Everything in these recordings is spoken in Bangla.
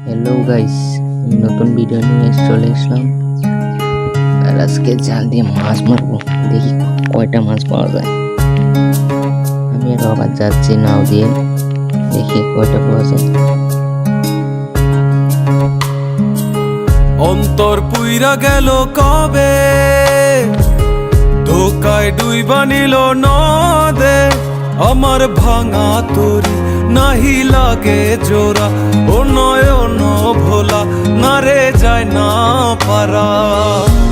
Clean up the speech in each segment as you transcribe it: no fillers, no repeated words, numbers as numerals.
হ্যালো গাইস, নতুন ভিডিও নিয়ে চলে আসলাম। আর আজকে জাল দিয়ে মাছ মারবো, দেখি কয়টা মাছ পাওয়া যায়। আমি আর আবার যাচ্ছি নাও দিয়ে, দেখি কয়টা পাওয়া যায়। অন্তর পুইরা গেল কবে, ধোকায় ডুইবা নিল নদে। আমার ভাঙা তরি নাহি লাগে জোড়া, ও নয়ন ভোলা না রে যায় না পারা।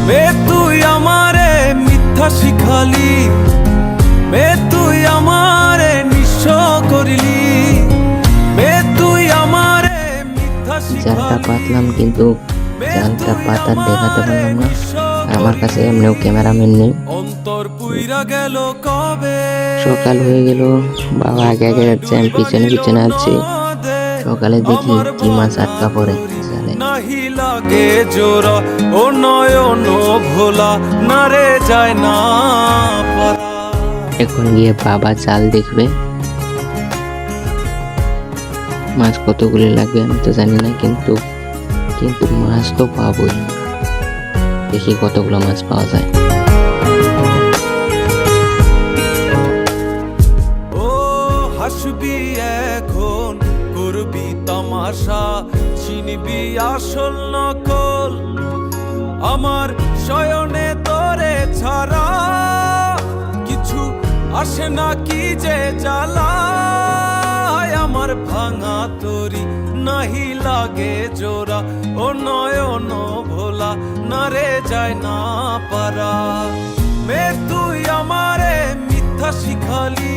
মে তুই আমারে মিথ্যা শিখালি, মে তুই আমারে নিঃস্ব করিলি, মে তুই আমারে মিথ্যা জালটা শিখালি। পাতলাম কিন্তু জালটা পাতার দেখাতে পারলাম না। আমার কাছে এমনিও ক্যামেরাম্যান নেই। অন্তর পুইরা গেল কবে, সকাল হয়ে গেল, বাবা আগে আগে যাচ্ছে, আমি পিছনে পিছনে আছি। সকালে দেখি কি মাছ আটকা পড়ে জালে। নাহি লাগে জোড়া, ও নয়ন ভোলা না রে যায় না পারা। এখন গিয়ে বাবা জাল দেখবে, মাছ কতগুলি লাগবে আমি তো জানি না, কিন্তু মাছ তো পাবোই। দেখি কতগুলো মাছ পাওয়া যায়। ও হাসবি এখন, করবি তামাশা, চিনবি আসল নকল। আমার শয়নে তোরে ছাড়া কিছু আসে না, কি যে জ্বালা। আমার ভাঙা তরি নাহি লাগে জোড়া, ও নয়ন ভোলা না রে যায় না পারা। মে তুই আমারে মিথ্যা শিখালি,